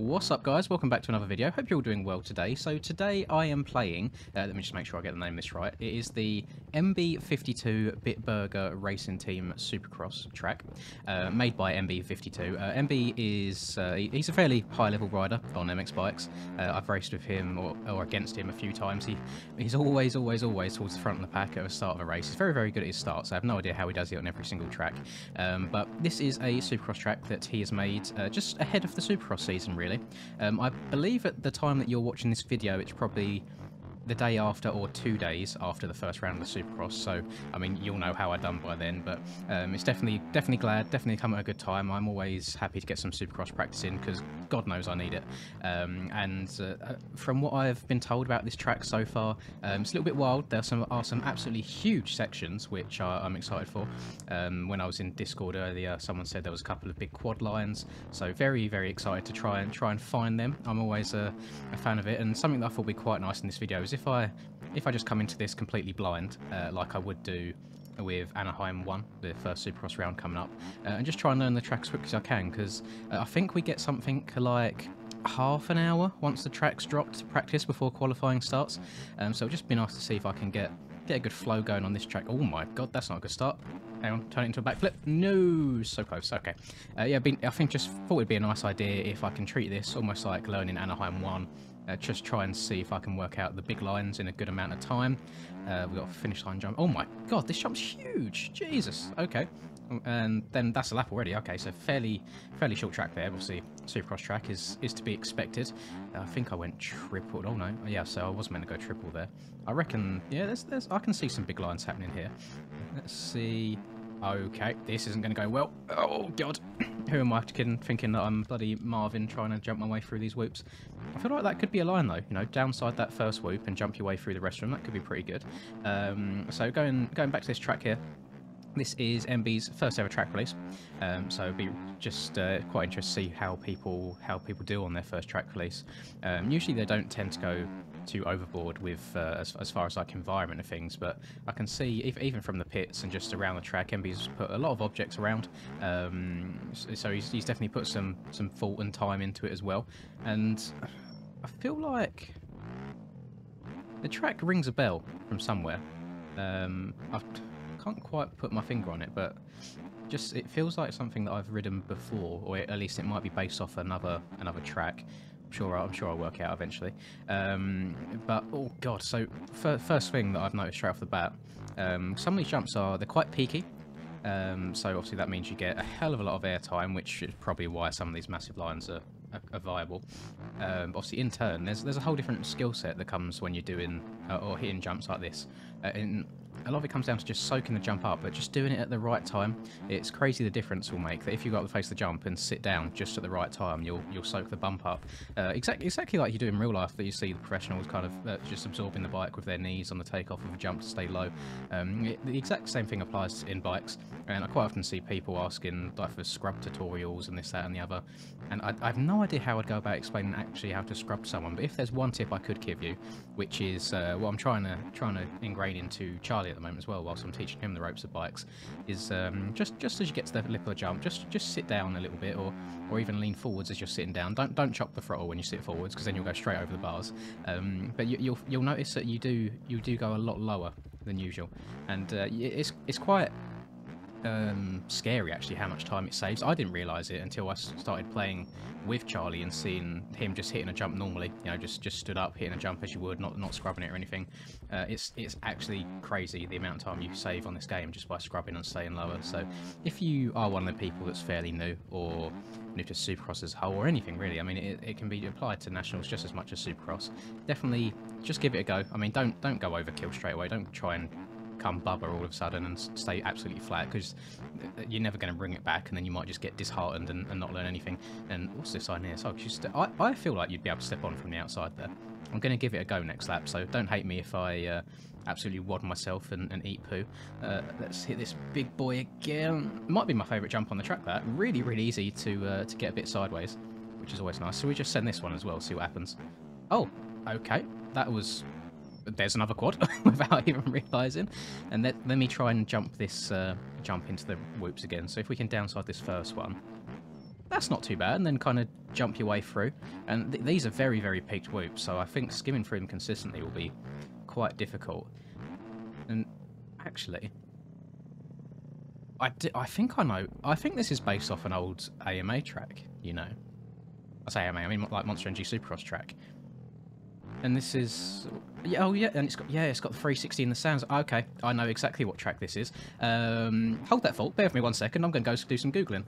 What's up, guys? Welcome back to another video. Hope you're all doing well today. So today I am playing, let me just make sure I get the name of this right. It is the MB52 Bitburger Racing Team Supercross track, made by MB52. MB is, he's a fairly high-level rider on MX bikes. I've raced with him or against him a few times. He's always towards the front of the pack at the start of a race. He's very, very good at his starts. I have no idea how he does it on every single track. But this is a Supercross track that he has made just ahead of the Supercross season, really. I believe at the time that you're watching this video, it's probably the day after or 2 days after the first round of the Supercross, so I mean you'll know how I done by then, but it's definitely come at a good time. I'm always happy to get some Supercross practice in because God knows I need it. And from what I've been told about this track so far, it's a little bit wild. There are some absolutely huge sections which I'm excited for. When I was in Discord earlier, someone said there was a couple of big quad lines, so very, very excited to try and find them. I'm always a fan of it, and something that I thought would be quite nice in this video is if I just come into this completely blind, like I would do with Anaheim 1, the first Supercross round coming up, and just try and learn the track as quick as I can, because I think we get something like half an hour once the track's dropped to practice before qualifying starts. So it'll just be nice to see if I can get a good flow going on this track. Oh my god, that's not a good start. Hang on, turn it into a backflip. No, so close. Okay. Yeah, I think just thought it'd be a nice idea if I can treat this almost like learning Anaheim 1. Just try and see if I can work out the big lines in a good amount of time. We've got a finish line jump. Oh my god, this jump's huge. Jesus. Okay. And then that's a lap already. Okay, so fairly short track there. Obviously, Supercross track is to be expected. I think I went triple. Oh no, yeah. So I was meant to go triple there. I reckon. Yeah, there's. I can see some big lines happening here. Let's see. Okay, this isn't going to go well. Oh god, who am I kidding? Thinking that I'm bloody Marvin trying to jump my way through these whoops. I feel like that could be a line though. You know, downside that first whoop and jump your way through the rest of them. That could be pretty good. So going back to this track here. This is MB's first ever track release, so it'd be just quite interesting to see how people do on their first track release. Usually they don't tend to go too overboard with as far as like environment and things, but I can see even from the pits and just around the track, MB's put a lot of objects around, so he's definitely put some thought and time into it as well. And I feel like the track rings a bell from somewhere. I can't quite put my finger on it, but just it feels like something that I've ridden before, or at least it might be based off another track. I'm sure I'll work out eventually. But oh god, so first thing that I've noticed straight off the bat, some of these jumps they're quite peaky. So obviously that means you get a hell of a lot of air time, which is probably why some of these massive lines are viable. Obviously in turn, there's a whole different skill set that comes when you're doing or hitting jumps like this. A lot of it comes down to just soaking the jump up, but just doing it at the right time. It's crazy the difference will make. That if you go up the face of the jump and sit down just at the right time, you'll soak the bump up. Exactly like you do in real life, that you see the professionals kind of just absorbing the bike with their knees on the takeoff of a jump to stay low. The exact same thing applies in bikes, and I quite often see people asking like for scrub tutorials and this, that, and the other. And I have no idea how I'd go about explaining actually how to scrub someone. But if there's one tip I could give you, which is what I'm trying to ingrain into Charlie at the moment as well, whilst I'm teaching him the ropes of bikes, is just as you get to the lip of the jump, just sit down a little bit, or even lean forwards as you're sitting down. Don't chop the throttle when you sit forwards, because then you'll go straight over the bars. But you'll notice that you do go a lot lower than usual, and it's quite scary actually how much time it saves. I didn't realise it until I started playing with Charlie and seeing him just hitting a jump normally, you know, just stood up hitting a jump as you would, not scrubbing it or anything. It's actually crazy the amount of time you save on this game just by scrubbing and staying lower. So if you are one of the people that's fairly new, or new to Supercross as a whole, or anything really, I mean it can be applied to Nationals just as much as Supercross. Definitely just give it a go. I mean don't go overkill straight away. Don't try and come bubba all of a sudden and stay absolutely flat, because you're never going to bring it back, and then you might just get disheartened and not learn anything. And what's this sign here? So I feel like you'd be able to step on from the outside there. I'm going to give it a go next lap, so don't hate me if I absolutely wad myself and eat poo. Let's hit this big boy again. Might be my favourite jump on the track. That really easy to get a bit sideways, which is always nice. So we just send this one as well, see what happens. Oh, okay, that was there's another quad without even realising. And let me try and jump this jump into the whoops again. So if we can downside this first one, that's not too bad, and then kind of jump your way through. And these are very, very peaked whoops, so I think skimming through them consistently will be quite difficult. And actually, I think I know. I think this is based off an old AMA track, you know. I say AMA, I mean like Monster Energy Supercross track. And this is, yeah, oh yeah, and it's got the 360 in the sounds. Okay, I know exactly what track this is. Hold that thought. Bear with me 1 second. I'm going to go do some googling.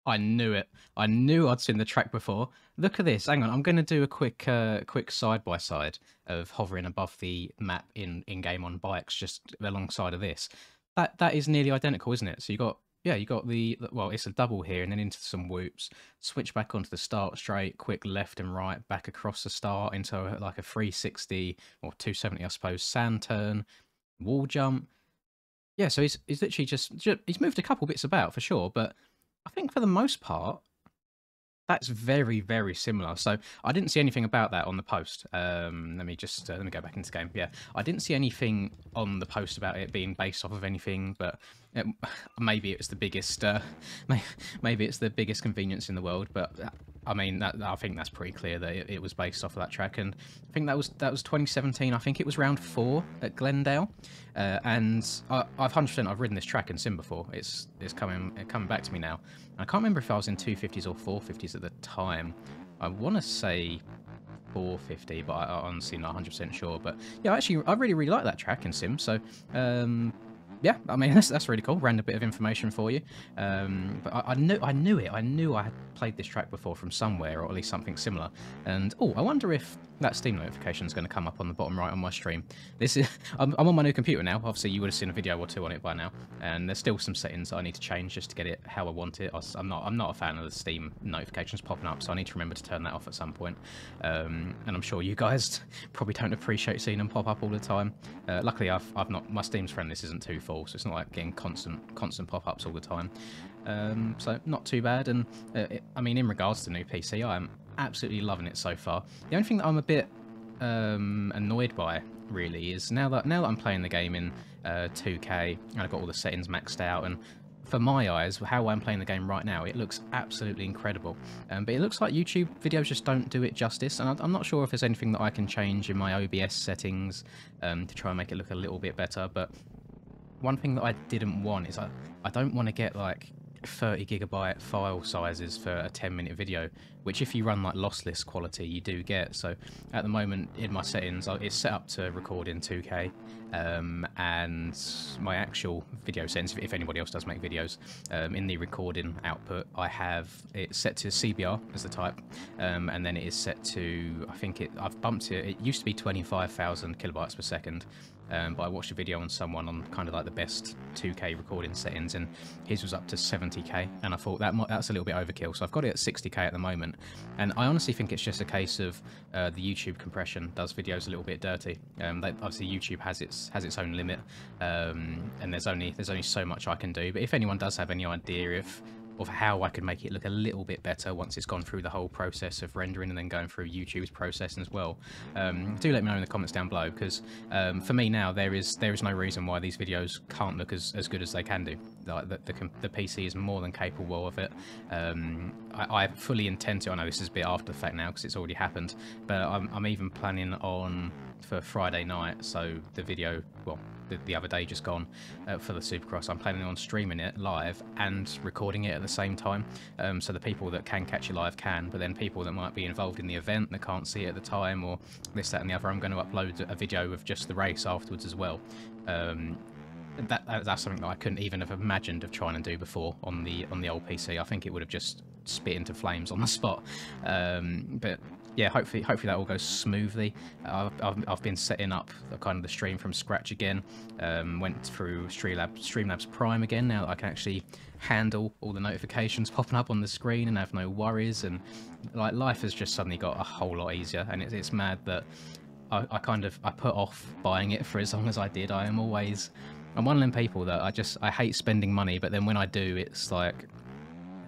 I knew it. I knew I'd seen the track before. Look at this. Hang on. I'm going to do a quick side by side of hovering above the map in game on bikes, just alongside of this. That is nearly identical, isn't it? So you got the well, it's a double here, and then into some whoops. Switch back onto the start straight, quick left and right, back across the start into like a 360 or 270, I suppose. Sand turn, wall jump. Yeah, so he's literally just he's moved a couple bits about for sure, but I think for the most part, that's very, very similar. So I didn't see anything about that on the post. Let me go back into the game. Yeah, I didn't see anything on the post about it being based off of anything, but maybe it was the biggest. Maybe it's the biggest convenience in the world. But I mean, I think that's pretty clear that it was based off of that track, and I think that was 2017. I think it was round 4 at Glendale, and I've 100% I've ridden this track in sim before. It's coming back to me now. I can't remember if I was in 250s or 450s at the time. I want to say 450, but I'm honestly not 100% sure. But yeah, actually, I really like that track in sim. So yeah, I mean that's really cool. Random bit of information for you. But I knew it. I knew I had played this track before from somewhere, or at least something similar. And oh, I wonder if that Steam notification is going to come up on the bottom right on my stream. This is I'm on my new computer now. Obviously, you would have seen a video or two on it by now. And there's still some settings that I need to change just to get it how I want it. I'm not a fan of the Steam notifications popping up, so I need to remember to turn that off at some point. And I'm sure you guys probably don't appreciate seeing them pop up all the time. Luckily, I've not, my Steam's friend list isn't too full, so it's not like getting constant pop-ups all the time. So not too bad. And I mean, in regards to the new PC, I am absolutely loving it so far. The only thing that I'm a bit annoyed by really is now that I'm playing the game in 2K and I've got all the settings maxed out, and for my eyes, how I'm playing the game right now, it looks absolutely incredible. But it looks like YouTube videos just don't do it justice, and I'm not sure if there's anything that I can change in my OBS settings to try and make it look a little bit better. But one thing that I didn't want is I don't want to get like 30 gigabyte file sizes for a 10-minute video, which if you run like lossless quality you do get. So at the moment in my settings it's set up to record in 2K, and my actual video settings, if anybody else does make videos, in the recording output I have it set to CBR as the type, and then it is set to, I think I've bumped it used to be 25,000 kilobytes per second. But I watched a video on someone on kind of like the best 2K recording settings, and his was up to 70k, and I thought that's a little bit overkill, so I've got it at 60k at the moment. And I honestly think it's just a case of the YouTube compression does videos a little bit dirty. Obviously YouTube has its own limit, and there's only so much I can do. But if anyone does have any idea of how I could make it look a little bit better once it's gone through the whole process of rendering and then going through YouTube's process as well, do let me know in the comments down below, because for me now there is no reason why these videos can't look as good as they can do. Like the PC is more than capable of it. I fully intend to. I know this is a bit after the fact now because it's already happened, but I'm even planning on for Friday night, so the video, well, the other day just gone, for the Supercross, I'm planning on streaming it live and recording it at the same time, so the people that can catch it live can, but then people that might be involved in the event that can't see it at the time, or this, that and the other, I'm going to upload a video of just the race afterwards as well. That's something that I couldn't even have imagined of trying to do before on the old PC. I think it would have just spit into flames on the spot. But yeah, hopefully that all goes smoothly. I've been setting up the stream from scratch again. Went through Streamlabs Prime again now that I can actually handle all the notifications popping up on the screen and have no worries, and like life has just suddenly got a whole lot easier. And it's mad that I put off buying it for as long as I did. I'm one of them people that I hate spending money, but then when I do, it's like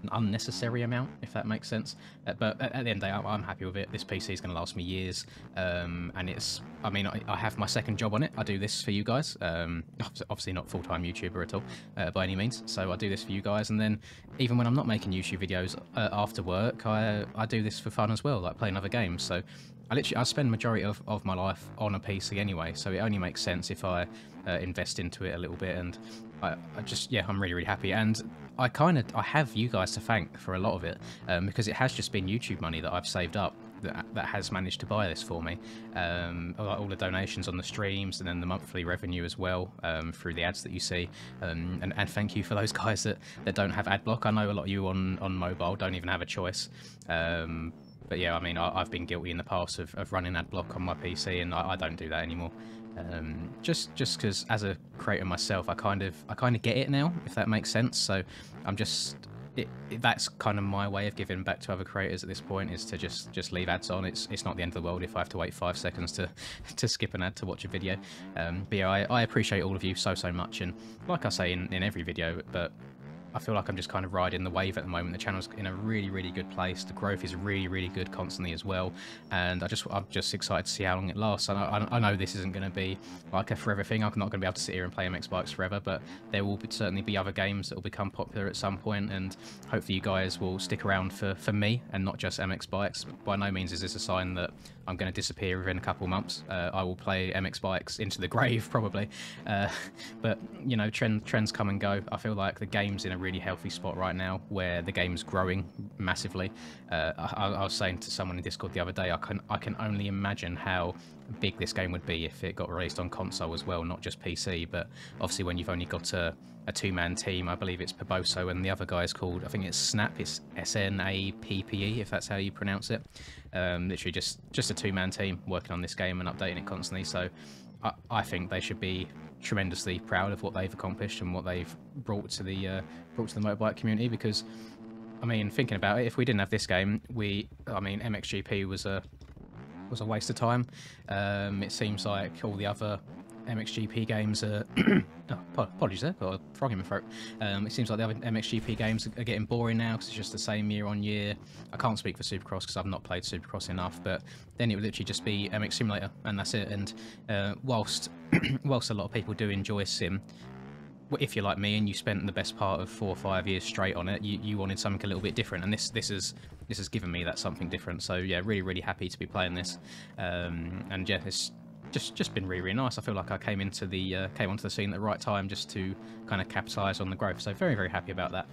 an unnecessary amount, if that makes sense. But at the end of the day, I'm happy with it. This PC is going to last me years, and it's, I mean, I have my second job on it. I do this for you guys. Obviously not full-time YouTuber at all, by any means. So I do this for you guys, and then even when I'm not making YouTube videos after work, I do this for fun as well, like playing other games. So I spend majority of my life on a PC anyway, so it only makes sense if I invest into it a little bit, and I just, yeah, I'm really, really happy. And I have you guys to thank for a lot of it, because it has just been YouTube money that I've saved up that has managed to buy this for me. All the donations on the streams, and then the monthly revenue as well, through the ads that you see. And thank you for those guys that don't have ad block. I know a lot of you on mobile don't even have a choice. But yeah, I mean, I've been guilty in the past of running ad block on my PC, and I don't do that anymore. Just because as a creator myself, I kind of get it now, if that makes sense. So I'm just, that's kind of my way of giving back to other creators at this point, is to just leave ads on. It's not the end of the world if I have to wait 5 seconds to skip an ad to watch a video. But yeah, I appreciate all of you so much, and like I say in every video, but I feel like I'm just kind of riding the wave at the moment. The channel's in a really, really good place. The growth is really, really good constantly as well. And I'm just excited to see how long it lasts. I know this isn't going to be like a forever thing. I'm not going to be able to sit here and play MX Bikes forever, but there will certainly be other games that will become popular at some point, and hopefully you guys will stick around for me and not just MX Bikes. By no means is this a sign that I'm going to disappear within a couple of months. I will play MX Bikes into the grave probably. But you know, trends come and go. I feel like the game's in a really healthy spot right now, where the game's growing massively. I was saying to someone in Discord the other day, I can only imagine how big this game would be if it got released on console as well, not just PC. But obviously when you've only got a two-man team, I believe it's Paboso, and the other guy is called, I think it's Snap, it's SNAPPE, if that's how you pronounce it. Literally just a two-man team working on this game and updating it constantly. So I think they should be tremendously proud of what they've accomplished and what they've brought to the motorbike community. Because I mean, thinking about it, if we didn't have this game, MXGP was a waste of time. It seems like all the other MXGP games are apologies there, got a frog in my throat. It seems like the other MXGP games are getting boring now, because it's just the same year on year. I can't speak for Supercross because I've not played Supercross enough, but then it would literally just be MX Simulator and that's it. And whilst a lot of people do enjoy sim, if you're like me and you spent the best part of 4 or 5 years straight on it, you wanted something a little bit different, and this has given me that something different. So yeah, really happy to be playing this, and yeah, it's just been really nice. I feel like I came onto the scene at the right time, just to kind of capitalise on the growth. So very happy about that.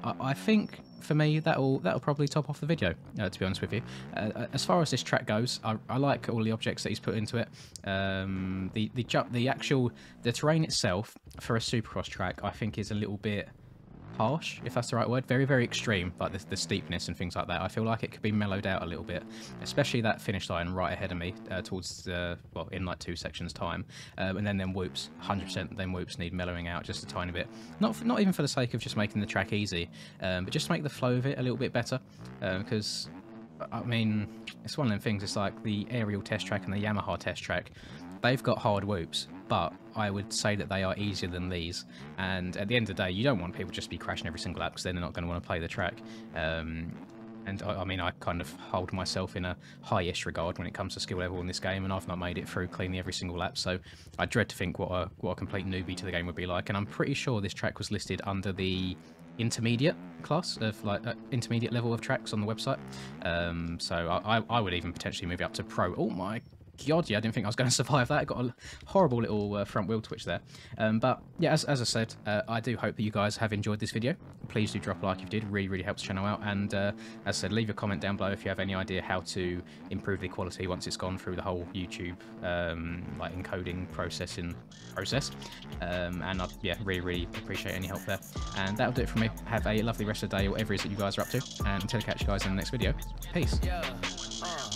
I think for me that'll probably top off the video, to be honest with you. As far as this track goes, I like all the objects that he's put into it. The terrain itself for a Supercross track, I think, is a little bit harsh, if that's the right word. Very extreme, like the steepness and things like that. I feel like it could be mellowed out a little bit, especially that finish line right ahead of me, towards in like 2 sections time, and then whoops. 100% them whoops need mellowing out just a tiny bit, not even for the sake of just making the track easy, but just to make the flow of it a little bit better, because I mean, it's one of them things. It's like the Aerial test track and the Yamaha test track, they've got hard whoops, but I would say that they are easier than these. And at the end of the day, you don't want people just to be crashing every single lap, because then they're not going to want to play the track. And I mean, I kind of hold myself in a high-ish regard when it comes to skill level in this game, and I've not made it through cleanly every single lap, so I dread to think what a complete newbie to the game would be like. And I'm pretty sure this track was listed under the intermediate class of, like, intermediate level of tracks on the website. So I would even potentially move it up to pro. Oh my god, yeah, I didn't think I was going to survive that. I got a horrible little front wheel twitch there. But yeah, as I said, I do hope that you guys have enjoyed this video. Please do drop a like if you did. Really helps the channel out. And as I said, leave a comment down below if you have any idea how to improve the quality once it's gone through the whole YouTube like encoding process. And I'd really appreciate any help there. And that'll do it from me. Have a lovely rest of the day, whatever it is that you guys are up to. And until I catch you guys in the next video, peace.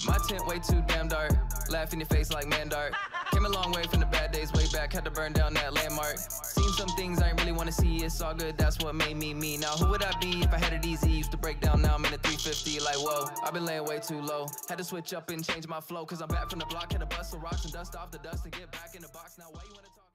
My tent way too damn dark. Laugh in your face like man dark. Came a long way from the bad days way back. Had to burn down that landmark. Seen some things I ain't really want to see. It's all good, that's what made me me. Now who would I be if I had it easy? Used to break down, now I'm in a 350. Like whoa, I've been laying way too low. Had to switch up and change my flow, cause I'm back from the block. Had to bust some rocks and dust off the dust and get back in the box. Now why you wanna talk?